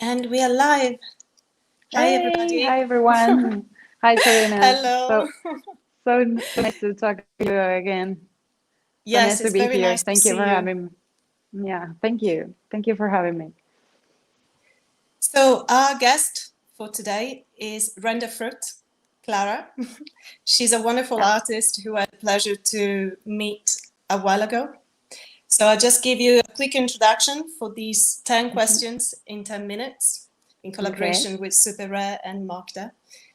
And we are live. Hi, Hey, everybody. hi everyone. Hi Serena. Hello. So nice to talk to you again. So Yes, nice to it's be very here. nice to Thank you for see you. having me. Yeah, thank you. Thank you for having me. So, our guest for today is Render Fruit, Clara. She's a wonderful Yeah. artist who I had the pleasure to meet a while ago. So, I'll just give you a quick introduction for these 10 questions in 10 minutes in Okay. collaboration with SuperRare and MoCDA.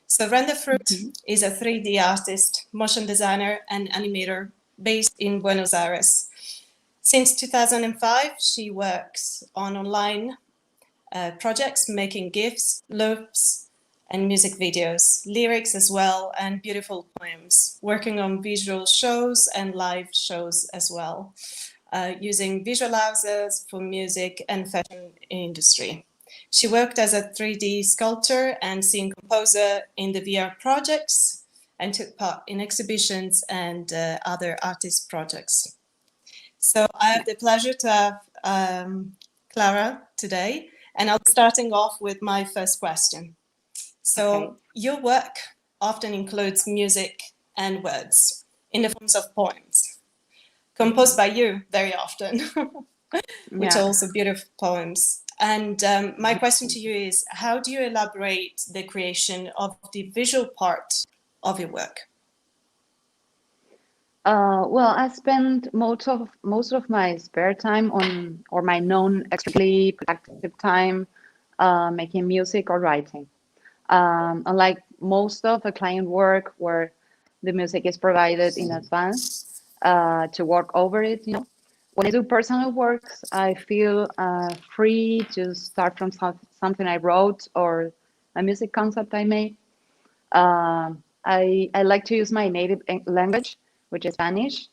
So, Render Fruit Mm-hmm. is a 3D artist, motion designer, and animator based in Buenos Aires. Since 2005, she works on online projects, making gifs, loops, and music videos, lyrics as well, and beautiful poems, working on visual shows and live shows as well, using visualizers for music and fashion industry. She worked as a 3D sculptor and scene composer in the VR projects and took part in exhibitions and other artist projects. So I have the pleasure to have Clara today, and I'll be starting off with my first question. So Okay. your work often includes music and words in the forms of poems, composed by you very often, which are Yeah. also beautiful poems. And my question to you is, how do you elaborate the creation of the visual part of your work? Well, I spend most of my spare time on, or my non-extremely productive time, making music or writing. Unlike most of the client work where the music is provided in advance to work over it, when I do personal works, I feel free to start from something I wrote or a music concept I made. I like to use my native language, which is Spanish,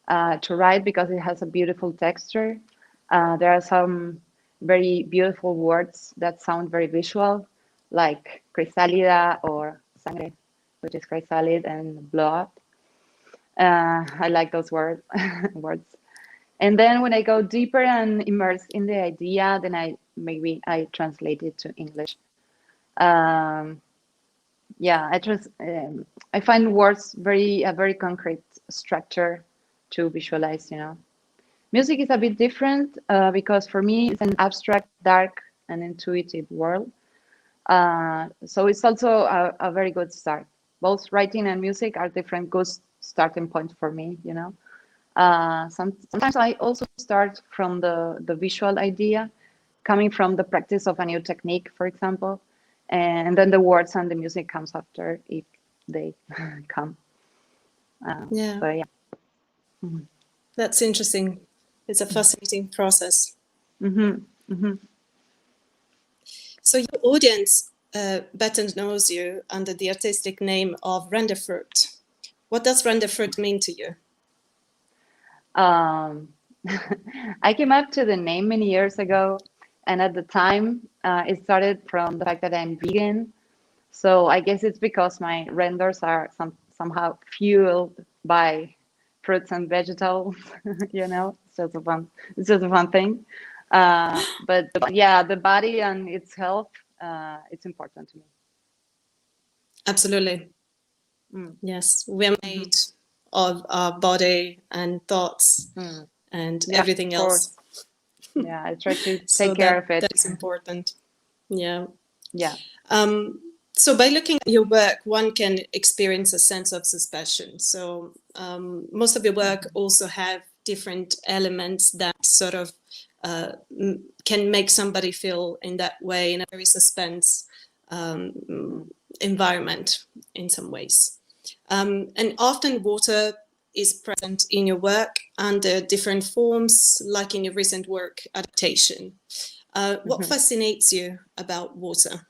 to write because it has a beautiful texture. There are some very beautiful words that sound very visual, like crisálida or sangre, which is chrysalid, and blood. I like those words. And then when I go deeper and immerse in the idea, then I translate it to English. Um, yeah, I find words a very concrete structure to visualize. Music is a bit different because for me it's an abstract, dark, and intuitive world. So it's also a very good start. Both writing and music are different good starting points for me. Sometimes I also start from the visual idea, coming from the practice of a new technique, for example, and then the words and the music comes after if they come. Yeah, So yeah. Mm-hmm. that's interesting. It's a fascinating process. Mm-hmm. Mm-hmm. So your audience better knows you under the artistic name of Renderfruit. What does Renderfruit mean to you? Um, I came up to the name many years ago, and at the time, it started from the fact that I'm vegan. So I guess it's because my renders are somehow fueled by fruits and vegetables. It's just a fun thing. But yeah, the body and its health, it's important to me. Absolutely. Mm. Yes, we're Mm-hmm. made of our body and thoughts Mm. and Yeah, everything of else. course. Yeah, I try to So take care of that it. is important. Yeah. Yeah. Um, so by looking at your work, one can experience a sense of suspension. So most of your work also have different elements that sort of can make somebody feel in that way, in a very suspense environment in some ways. And often water is present in your work under different forms, like in your recent work, adaptation. What fascinates you about water?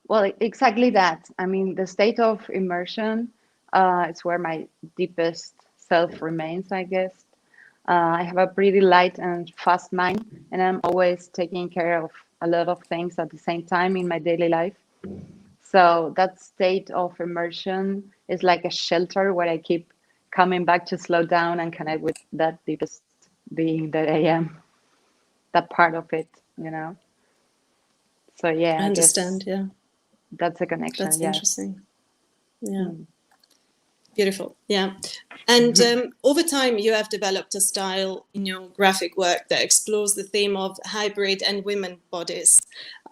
Well, exactly that. I mean, the state of immersion, it's where my deepest self remains, I guess. I have a pretty light and fast mind, and I'm always taking care of a lot of things at the same time in my daily life. So that state of immersion is like a shelter where I keep coming back to slow down and connect with that deepest being that I am, that part of it. So yeah, I I guess understand. Yeah, that's a connection. that's Yes. interesting. Yeah, Mm. beautiful. Yeah. And over time, you have developed a style in your graphic work that explores the theme of hybrid and women bodies.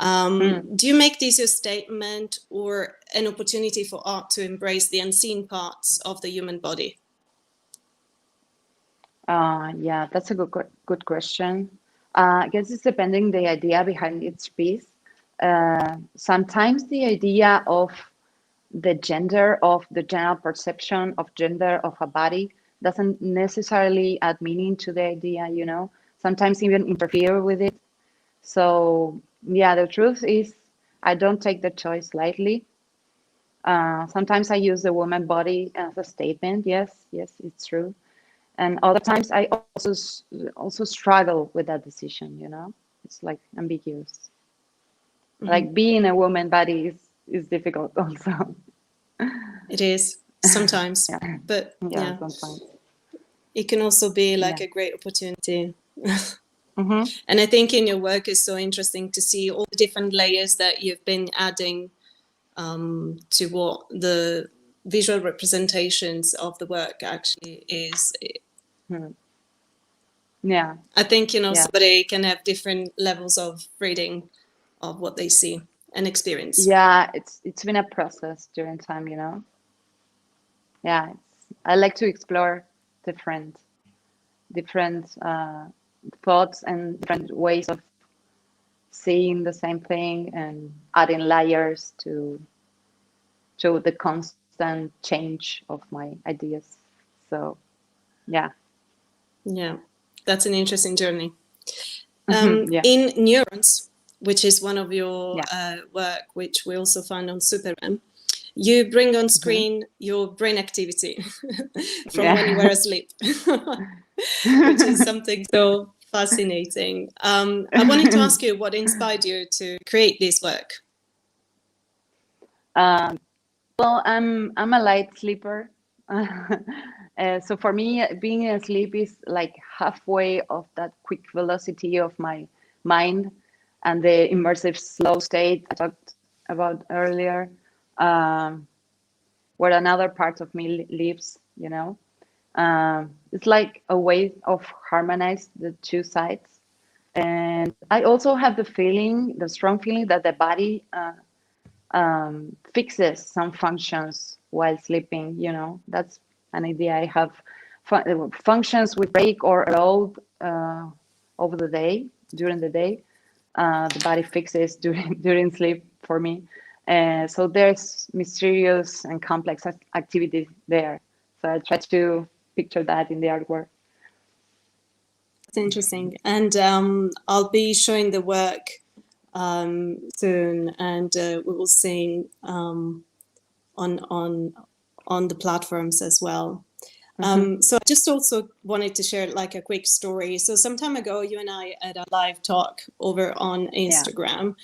Do you make this your statement or an opportunity for art to embrace the unseen parts of the human body? Yeah, that's a good question. I guess it's depending the idea behind each piece. Sometimes the idea of the gender of the general perception of gender of a body doesn't necessarily add meaning to the idea, you know, sometimes even interfere with it. So yeah, the truth is I don't take the choice lightly. Sometimes I use the woman body as a statement. Yes, yes, it's true. And other times I also struggle with that decision, you know. It's like ambiguous. Mm-hmm. Like being a woman body is difficult also. It is sometimes, Yeah, but yeah, yeah, sometimes. it can also be like Yeah. a great opportunity. Mm-hmm. And I think in your work is so interesting to see all the different layers that you've been adding to what the visual representations of the work actually is. Hmm. Yeah, I think, yeah, somebody can have different levels of reading of what they see and experience. yeah. It's been a process during time, you know. Yeah, I like to explore different thoughts and different ways of seeing the same thing and adding layers to show the constant change of my ideas. So yeah, Yeah, that's an interesting journey. yeah, In Neurons, which is one of your yeah. work, which we also found on SuperRare, you bring on Hmm. screen your brain activity from when you were Yeah. asleep, which is something so fascinating. I wanted to ask you what inspired you to create this work. um, well, I'm a light sleeper. So for me, being asleep is like halfway of that quick velocity of my mind and the immersive slow state I talked about earlier, um, where another part of me lives, you know. It's like a way of harmonize the two sides. And I also have the strong feeling that the body fixes some functions while sleeping. You know, that's an idea I have. Functions we break or load over the day, during the day, the body fixes during sleep for me. So there's mysterious and complex activity there. So I try to picture that in the artwork. It's interesting. And I'll be showing the work soon, and we will see on on on the platforms as well. Mm-hmm. So I just also wanted to share like a quick story. So some time ago, you and I had a live talk over on Yeah. Instagram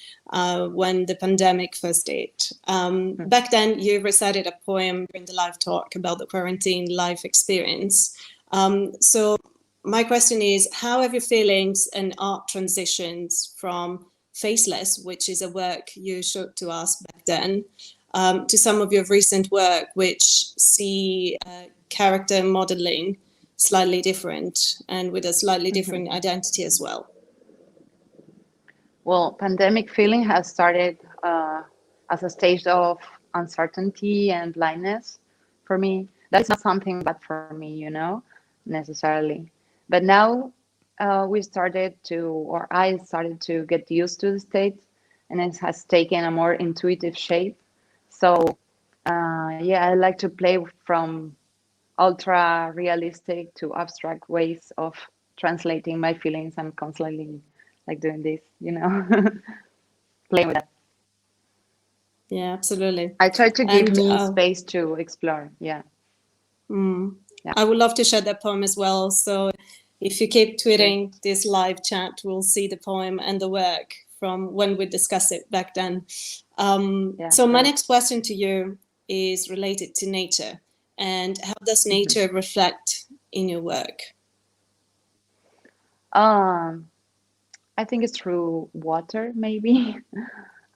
when the pandemic first hit. Mm-hmm. Back then, you recited a poem during the live talk about the quarantine life experience. So my question is, how have your feelings and art transitions from Faceless, which is a work you showed to us back then, to some of your recent work, which see character modeling slightly different and with a slightly Mm-hmm. different identity as well? Well, pandemic feeling has started as a stage of uncertainty and blindness for me. That's not something bad for me, you know, necessarily. But now I started to get used to the state, and it has taken a more intuitive shape. So, yeah, I like to play from ultra realistic to abstract ways of translating my feelings. I'm constantly like doing this, you know, playing with that. Yeah, absolutely. I try to give And me space to explore. Yeah, yeah, I would love to share that poem as well. So if you keep sure. tweeting this live chat, we'll see the poem and the work from when we discussed it back then. Yeah, So my sure. next question to you is related to nature. And how does Mhm. nature reflect in your work? Um, I think it's through water, maybe.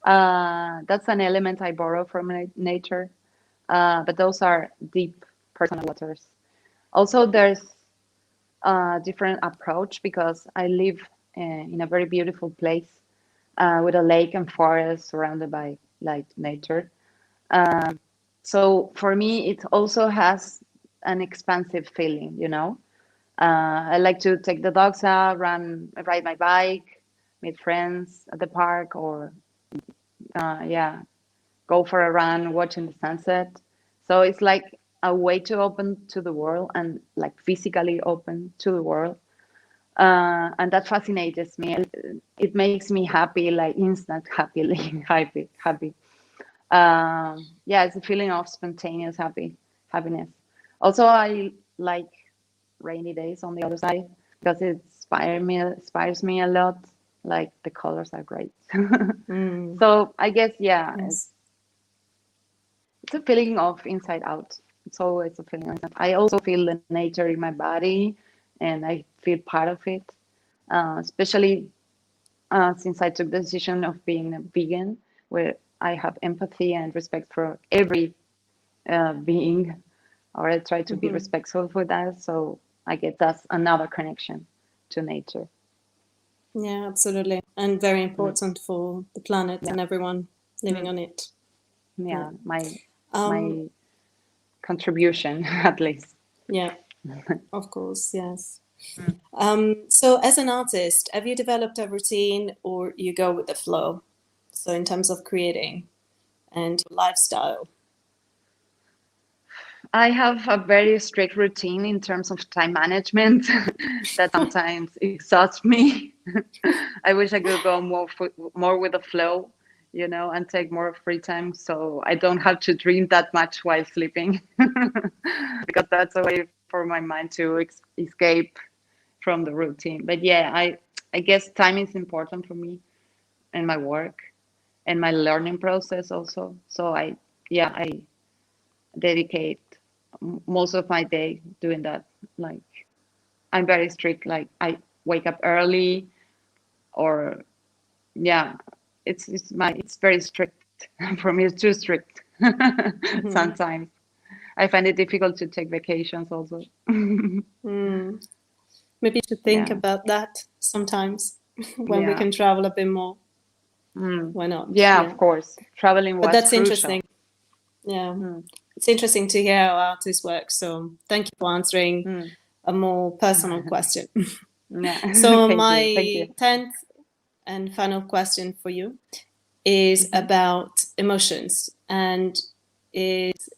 That's an element I borrow from nature, but those are deep personal waters. Also, there's a different approach because I live in a very beautiful place with a lake and forest surrounded by like nature. So for me, it also has an expansive feeling, you know. I like to take the dogs out, ride my bike, meet friends at the park, or yeah, go for a run, watching the sunset. So it's like a way to open to the world and like physically open to the world. And that fascinates me. It makes me happy, like instant happily happy. Yeah, it's a feeling of spontaneous happiness. Also, I like rainy days on the other side because it inspires me a lot. Like the colors are great. Mm, So I guess yeah, yes. it's a feeling of inside out. It's always a feeling. I also feel the nature in my body, and I feel part of it. Especially since I took the decision of being a vegan, where I have empathy and respect for every being, or I try to be Hmm. respectful for that. So I guess that's another connection to nature. Yeah, absolutely. And very Mm. important for the planet Yeah, and everyone living mm. on it. Yeah. Yeah, Um, my contribution at least. yeah, of course, yes. So as an artist, have you developed a routine or you go with the flow? So in terms of creating and lifestyle. I have a very strict routine in terms of time management that sometimes exhausts me. I wish I could go more with the flow, you know, and take more free time so I don't have to dream that much while sleeping because that's a way for my mind to escape from the routine. But yeah, I guess time is important for me and my work and my learning process also. So I dedicate most of my day doing that. Like I'm very strict. Like I wake up early, or yeah, it's very strict for me. It's too strict Hmm. sometimes. I find it difficult to take vacations also. Mm. Maybe you should think Yeah, about that sometimes when we yeah, can travel a bit more. mm. Why not? Yeah. Yeah. Of course, traveling But was that's crucial. interesting. Yeah. Mm. It's interesting to hear how artists work. So thank you for answering Mm. a more personal question. Yeah, So thank my you. 10th and final question for you is Hmm. about emotions. And is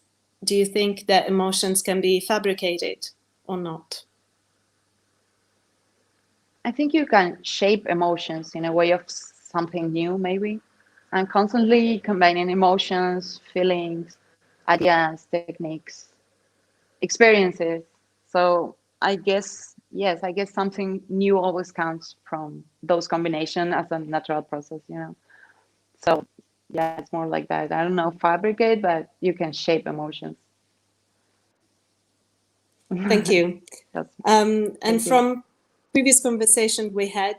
do you think that emotions can be fabricated or not? I think you can shape emotions in a way of something new, maybe. And constantly combining emotions, feelings, ideas, techniques, experiences. So I guess, yes, I guess something new always comes from those combination as a natural process, you know. So yeah, it's more like that. I don't know, fabricate, but you can shape emotions. Thank you. That's, And thank you. from previous conversation we had,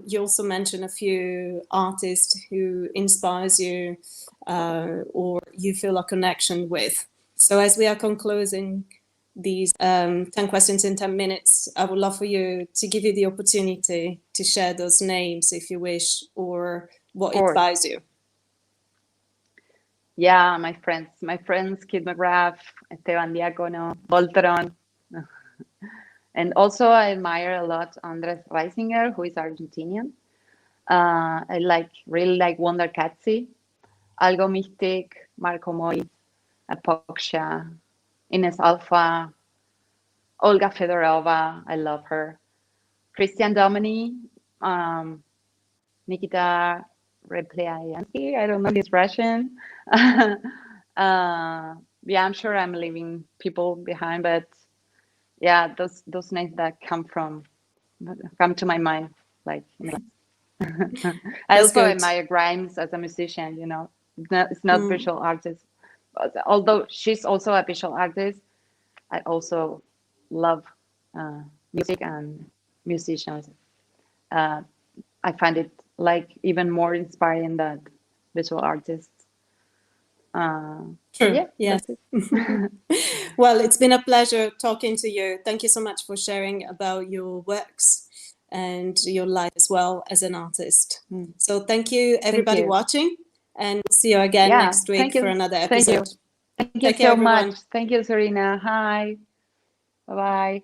you also mentioned a few artists who inspires you or you feel a connection with. So as we are concluding these 10 questions in 10 minutes, I would love for you to give you the opportunity to share those names if you wish, or Of what course. inspires you. Yeah, my friends, Kid McGrath, Esteban Diacono, Voltron. And also I admire a lot Andres Reisinger, who is Argentinian. I really like Wonder Katzi, Algo Mystic, Marco Moy, Apoxia, Ines Alpha, Olga Fedorova, I love her. Christian Dominy, um, Nikita Repliansky, I don't know, he's Russian. Yeah, I'm sure I'm leaving people behind, but yeah, those names that come to my mind, like I That's also good. admire Grimes as a musician. You know, it's not Mm. visual artist, but although she's also a visual artist. I also love uh, music and musicians. Uh, I find it like even more inspiring than visual artists. True. Yeah, Yes. that's it. Well, it's been a pleasure talking to you. Thank you so much for sharing about your works and your life as well as an artist. So thank you, Thank everybody you. watching, and we'll see you again Yeah, next week thank for you. another Thank you. episode. Thank you Take care, so much. everyone. Thank you, Serena. Hi. Bye-bye.